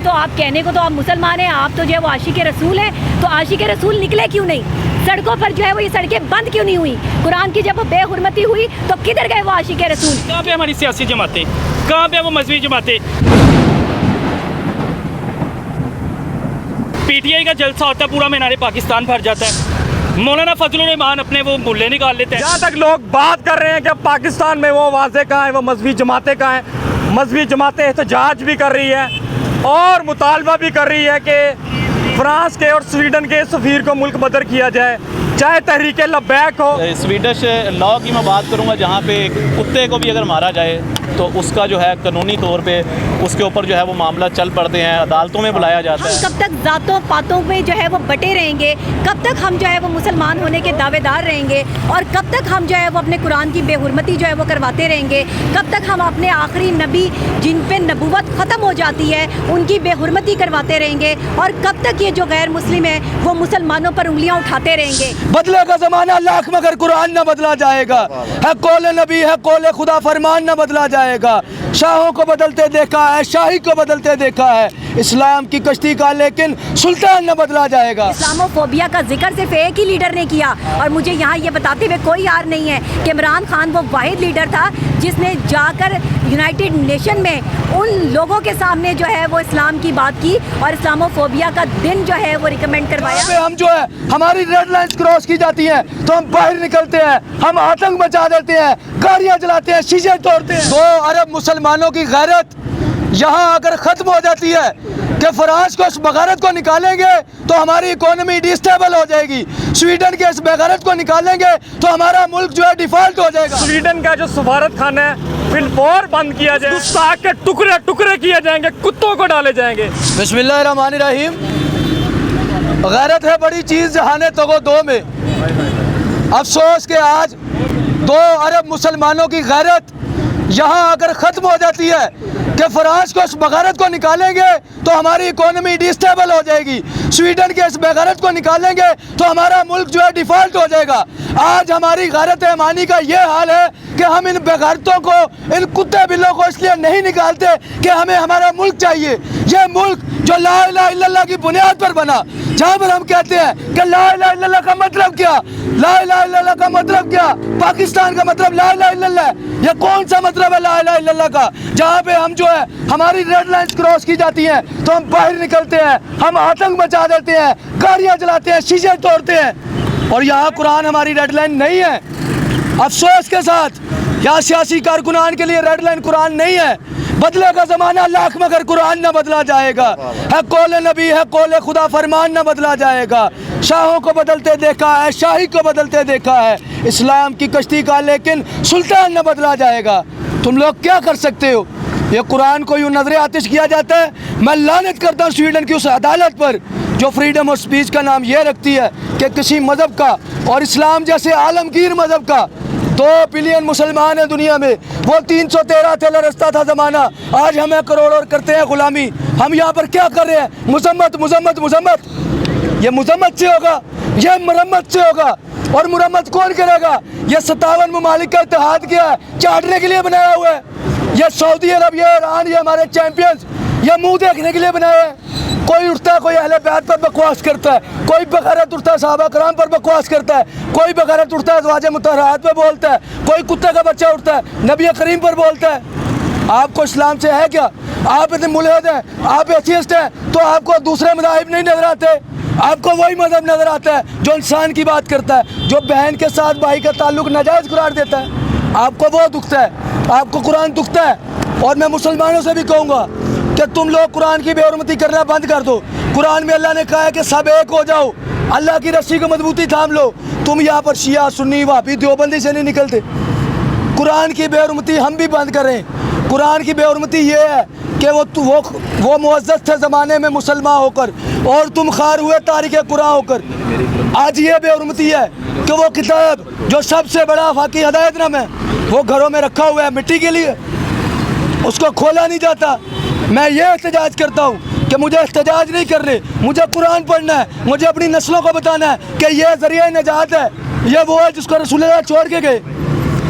تو آپ کہنے کو تو آپ مسلمان ہیں, آپ تو جو ہے وہ عاشق رسول ہیں, تو عاشق رسول نکلے کیوں نہیں سڑکوں پر؟ جو ہے وہ یہ سڑکیں بند کیوں نہیں ہوئی؟ قرآن کی جب وہ بے حرمتی ہوئی تو کدھر گئے وہ عاشق رسول؟ کہاں پہ ہماری سیاسی جماعتیں, کہاں پہ وہ مذہبی جماعتیں؟ پی ٹی آئی کا جلسہ ہوتا ہے, پورا مینار پاکستان بھر جاتا ہے, مولانا فضل الرحمان اپنے وہ ملے نکال لیتے ہیں. جہاں تک لوگ بات کر رہے ہیں کہ پاکستان میں وہ واضح کہاں ہیں, وہ مذہبی جماعتیں کہاں ہیں, مذہبی جماعتیں احتجاج بھی کر رہی ہیں اور مطالبہ بھی کر رہی ہے کہ فرانس کے اور سویڈن کے سفیر کو ملک بدر کیا جائے, چاہے تحریک لبیک ہو. سویڈش لا کی میں بات کروں گا, جہاں پہ ایک کتے کو بھی اگر مارا جائے تو اس کا جو ہے قانونی طور پہ اس کے اوپر جو ہے وہ معاملہ چل پڑتے ہیں, عدالتوں میں بلایا جاتا ہے. ہم کب تک ذاتوں پاتوں میں جو ہے وہ بٹے رہیں گے؟ کب تک ہم جو ہے وہ مسلمان ہونے کے دعوے دار رہیں گے؟ اور کب تک ہم جو ہے وہ اپنے قرآن کی بے حرمتی جو ہے وہ کرواتے رہیں گے؟ کب تک ہم اپنے آخری نبی جن پہ نبوت ختم ہو جاتی ہے ان کی بے حرمتی کرواتے رہیں گے؟ اور کب تک یہ جو غیر مسلم ہیں وہ مسلمانوں پر انگلیاں اٹھاتے رہیں گے؟ بدلے کا زمانہ لاکھ مگر قرآن نہ بدلا جائے گا, ہے قول نبی ہے قول خدا فرمان نہ بدلا جائے گا. شاہوں کو بدلتے دیکھا ہے, شاہی کو بدلتے دیکھا ہے, اسلام کی کشتی کا لیکن سلطان نہ بدلا جائے گا. اسلامو فوبیا کا ذکر صرف ایک ہی لیڈر نے کیا, اور مجھے یہاں یہ بتاتے ہوئے کوئی یار نہیں ہے کہ عمران خان وہ واحد لیڈر تھا جس نے جا کر یونائٹڈ نیشن میں ان لوگوں کے سامنے جو ہے وہ اسلام کی بات کی اور اسلامو فوبیا کا دن جو ہے وہ ریکمینڈ کروایا. ہم جو ہے ہماری ریڈ لائنز کراس کی جاتی ہیں تو ہم باہر نکلتے ہیں, ہم آتنک مچا دیتے ہیں, گاڑیاں جلاتے ہیں, شیشے توڑتے ہیں. 2 ارب مسلمانوں کی غیرت یہاں اگر ختم ہو جاتی ہے کہ فرانس کو اس بغیرت کو نکالیں گے تو ہماری اکانومی ڈسٹیبل ہو جائے گی, سویڈن کے اس بغیرت کو نکالیں گے تو ہمارا ملک جو ہے ڈیفالٹ ہو جائے گا. سویڈن کا جو سفارت خانہ ہے بالفور بند کیا جائے, گستاخ کے ٹکڑے ٹکڑے کیے جائیں گے, کتوں کو ڈالے جائیں گے. بسم اللہ الرحمن الرحیم. غیرت ہے بڑی چیز جہانے تگو دو میں. افسوس کہ آج 2 ارب مسلمانوں کی غیرت یہاں اگر ختم ہو جاتی ہے کہ فرانس کو اس بغیرت کو نکالیں گے تو ہماری اکانومی ڈسٹیبل ہو جائے گی, سویڈن کے اس بغیرت کو نکالیں گے تو ہمارا ملک جو ہے ڈیفالٹ ہو جائے گا. آج ہماری غیرت ایمانی کا یہ حال ہے کہ ہم ان بغیرتوں کو, ان کتے بلوں کو اس لیے نہیں نکالتے کہ ہمیں ہمارا ملک چاہیے. یہ ملک جو لا الہ الا اللہ کی بنیاد پر بنا, جہاں پر ہم کہتے ہیں کہ لا الہ الا اللہ کا مطلب کیا, لا الہ الا اللہ کا مطلب کیا, پاکستان کا مطلب لا الہ الا اللہ ہے. یہ کون سا مطلب ہے لا الہ الا اللہ کا؟ جہاں پہ ہم جو ہے ہماری ریڈ لائنز کراس کی جاتی ہیں تو ہم باہر نکلتے ہیں, ہم آتنک مچا دیتے ہیں, گاڑیاں جلاتے ہیں, شیشے توڑتے ہیں, اور یہاں قرآن ہماری ریڈ لائن نہیں ہے. افسوس کے ساتھ یہاں سیاسی کارکنان کے لیے ریڈ لائن قرآن نہیں ہے. بدلے کا زمانہ لاکھ مگر قرآن نہ بدلا جائے گا, ہے قول نبی ہے قول خدا فرمان نہ بدلا جائے گا. شاہوں کو بدلتے دیکھا ہے, شاہی کو بدلتے دیکھا ہے, اسلام کی کشتی کا لیکن سلطان نہ بدلا جائے گا. تم لوگ کیا کر سکتے ہو؟ یہ قرآن کو یوں نظر آتش کیا جاتا ہے. میں لعنت کرتا ہوں سویڈن کی اس عدالت پر جو فریڈم آف سپیچ کا نام یہ رکھتی ہے کہ کسی مذہب کا, اور اسلام جیسے عالمگیر مذہب کا 2 بلین مسلمان ہیں دنیا میں, وہ 313 تھے لرزتا تھا زمانہ, آج ہمیں کروڑ اور کرتے ہیں غلامی. ہم یہاں پر کیا کر رہے ہیں؟ مذمت مذمت مذمت. یہ مذمت سے ہوگا, یہ مرمت سے ہوگا, اور مرمت کون کرے گا؟ یہ 57 ممالک کا اتحاد کیا ہے, چاٹنے کے لیے بنایا ہوا ہے. یہ سعودی عرب, یہ ایران, یہ ہمارے چیمپئنز, یہ منہ دیکھنے کے لیے بنایا ہے. کوئی اٹھتا ہے, کوئی اہل بیت پر بکواس کرتا ہے, کوئی بغیرت اٹھتا ہے صحابہ کرام پر بکواس کرتا ہے, کوئی بغیرت اٹھتا ہے ازواج مطہرات پہ بولتا ہے, کوئی کتے کا بچہ اٹھتا ہے نبی کریم پر بولتا ہے. آپ کو اسلام سے ہے کیا؟ آپ اتنے ملحد ہیں, آپ ایتھیسٹ ہیں, تو آپ کو دوسرے مذاہب نہیں نظر آتے؟ آپ کو وہی مذہب نظر آتا ہے جو انسان کی بات کرتا ہے, جو بہن کے ساتھ بھائی کا تعلق ناجائز قرار دیتا ہے. آپ کو وہ دکھتا ہے, آپ کو قرآن دکھتا ہے. اور میں مسلمانوں سے بھی کہوں گا کہ تم لوگ قرآن کی بے حرمتی کرنا بند کر دو. قرآن میں اللہ نے کہا ہے کہ سب ایک ہو جاؤ, اللہ کی رسی کو مضبوطی تھام لو. تم یہاں پر شیعہ سنی وہابی دیوبندی سے نہیں نکلتے. قرآن کی بے حرمتی ہم بھی بند کریں. قرآن کی بے حرمتی یہ ہے کہ وہ معزز تھے زمانے میں مسلمان ہو کر, اور تم خار ہوئے تاریخ قرآن ہو کر. آج یہ بے حرمتی ہے کہ وہ کتاب جو سب سے بڑا آفاقی ہدایت نامہ ہے وہ گھروں میں رکھا ہوا ہے مٹی کے لیے, اس کو کھولا نہیں جاتا. میں یہ احتجاج کرتا ہوں کہ مجھے احتجاج نہیں کرنے, مجھے قرآن پڑھنا ہے, مجھے اپنی نسلوں کو بتانا ہے کہ یہ ذریعہ نجات ہے, یہ وہ ہے جس کو رسول اللہ چھوڑ کے گئے.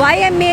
YMA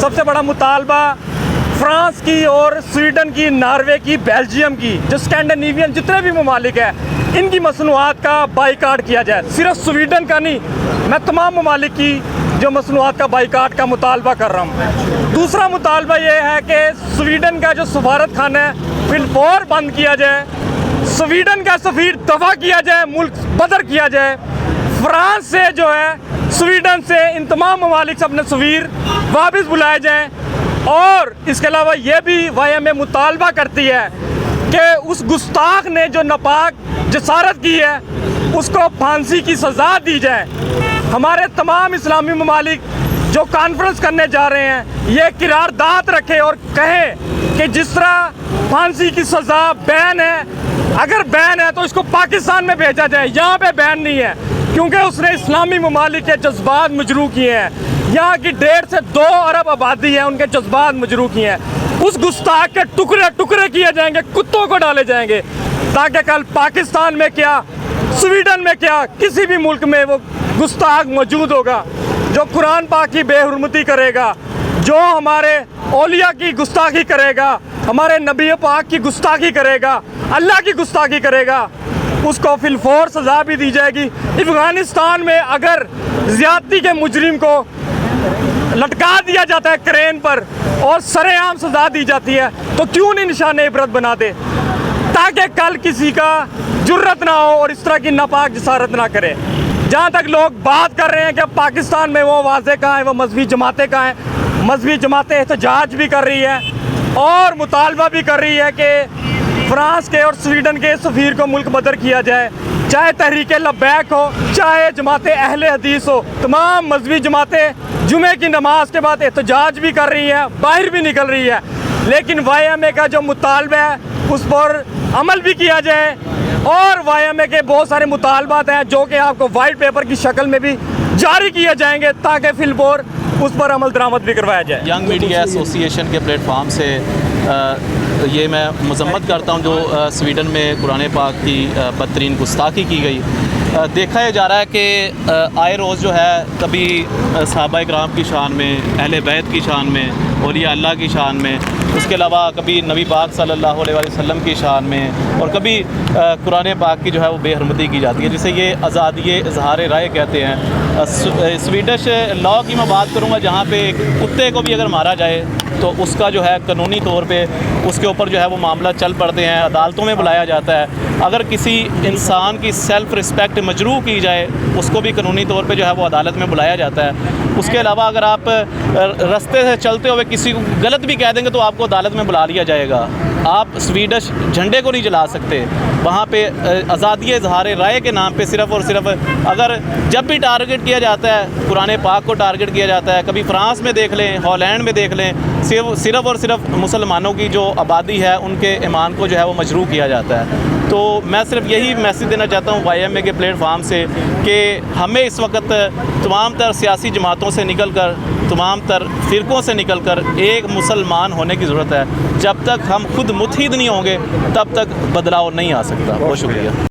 سب سے بڑا مطالبہ فرانس کی اور سویڈن کی، ناروے کی، بیلجیم کی، جو اسکینڈینیوین جتنے بھی ممالک ہیں، ان کی مصنوعات کا بائیکاٹ کیا جائے۔ صرف سویڈن کا نہیں، میں تمام ممالک کی جو مصنوعات کا بائیکاٹ کا مطالبہ کر رہا ہوں۔ دوسرا مطالبہ یہ ہے کہ سویڈن کا جو سفارت خانہ ہے فی الفور بند کیا جائے، سویڈن کا سفیر دفع کیا جائے، ملک بدر کیا جائے۔ فرانس سے جو ہے، سویڈن سے، ان تمام ممالک سے اپنے سفیر واپس بلائے جائیں۔ اور اس کے علاوہ یہ بھی YMA مطالبہ کرتی ہے کہ اس گستاخ نے جو ناپاک جسارت کی ہے اس کو پھانسی کی سزا دی جائے۔ ہمارے تمام اسلامی ممالک جو کانفرنس کرنے جا رہے ہیں یہ قرارداد رکھے اور کہیں کہ جس طرح پھانسی کی سزا بین ہے، اگر بین ہے تو اس کو پاکستان میں بھیجا جائے، یہاں پہ بین نہیں ہے، کیونکہ اس نے اسلامی ممالک کے جذبات مجروح کیے ہیں۔ یہاں کی 1.5 سے 2 ارب آبادی ہے، ان کے جذبات مجروح کیے ہیں۔ اس گستاخ کے ٹکڑے ٹکڑے کیے جائیں گے، کتوں کو ڈالے جائیں گے، تاکہ کل پاکستان میں کیا، سویڈن میں کیا، کسی بھی ملک میں وہ گستاخ موجود ہوگا جو قرآن پاک کی بے حرمتی کرے گا، جو ہمارے اولیاء کی گستاخی کرے گا، ہمارے نبی پاک کی گستاخی کرے گا، اللہ کی گستاخی کرے گا، اس کو فی الفور سزا بھی دی جائے گی۔ افغانستان میں اگر زیادتی کے مجرم کو لٹکا دیا جاتا ہے کرین پر اور سر عام سزا دی جاتی ہے تو کیوں نہیں نشان عبرت بنا دے، تاکہ کل کسی کا جرت نہ ہو اور اس طرح کی ناپاک جسارت نہ کرے۔ جہاں تک لوگ بات کر رہے ہیں کہ پاکستان میں وہ واضح کہاں ہیں، وہ مذہبی جماعتیں کہاں ہیں، مذہبی جماعتیں احتجاج بھی کر رہی ہے اور مطالبہ بھی کر رہی ہے کہ فرانس کے اور سویڈن کے سفیر کو ملک بدر کیا جائے، چاہے تحریک لبیک ہو، چاہے جماعت اہل حدیث ہو۔ تمام مذہبی جماعتیں جمعے کی نماز کے بعد احتجاج بھی کر رہی ہیں، باہر بھی نکل رہی ہے، لیکن YMA کا جو مطالبہ ہے اس پر عمل بھی کیا جائے۔ اور YMA کے بہت سارے مطالبات ہیں جو کہ آپ کو وائٹ پیپر کی شکل میں بھی جاری کیے جائیں گے، تاکہ فی الفور اس پر عمل درآمد بھی کروایا جائے۔ ینگ میڈیا ایسوسی ایشن کے پلیٹ فارم سے یہ میں مذمت کرتا ہوں جو سویڈن میں قرآن پاک کی بدترین گستاخی کی گئی۔ دیکھا یہ جا رہا ہے کہ آئے روز جو ہے کبھی صحابہ کرام کی شان میں، اہل بیت کی شان میں، اولیاء اللہ کی شان میں، اس کے علاوہ کبھی نبی پاک صلی اللہ علیہ وسلم کی شان میں، اور کبھی قرآن پاک کی جو ہے وہ بے حرمتی کی جاتی ہے، جسے یہ آزادی اظہار رائے کہتے ہیں۔ سویڈش لاء کی میں بات کروں گا جہاں پہ ایک کتے کو بھی اگر مارا جائے تو اس کا جو ہے قانونی طور پہ اس کے اوپر جو ہے وہ معاملہ چل پڑتے ہیں، عدالتوں میں بلایا جاتا ہے۔ اگر کسی انسان کی سیلف رسپیکٹ مجروح کی جائے اس کو بھی قانونی طور پہ جو ہے وہ عدالت میں بلایا جاتا ہے۔ اس کے علاوہ اگر آپ رستے سے چلتے ہوئے کسی کو غلط بھی کہہ دیں گے تو آپ کو عدالت میں بلا لیا جائے گا۔ آپ سویڈش جھنڈے کو نہیں جلا سکتے وہاں پہ۔ آزادی اظہار رائے کے نام پہ صرف اور صرف اگر جب بھی ٹارگٹ کیا جاتا ہے قرآن پاک کو ٹارگٹ کیا جاتا ہے، کبھی فرانس میں دیکھ لیں، ہالینڈ میں دیکھ لیں، صرف اور صرف مسلمانوں کی جو آبادی ہے ان کے ایمان کو جو ہے وہ مجروح کیا جاتا ہے۔ تو میں صرف یہی میسیج دینا چاہتا ہوں YMA کے پلیٹ فارم سے کہ ہمیں اس وقت تمام تر سیاسی جماعتوں سے نکل کر، تمام تر فرقوں سے نکل کر ایک مسلمان ہونے کی ضرورت ہے۔ جب تک ہم خود متحد نہیں ہوں گے تب تک بدلاؤ نہیں آ سکتا۔ بہت شکریہ۔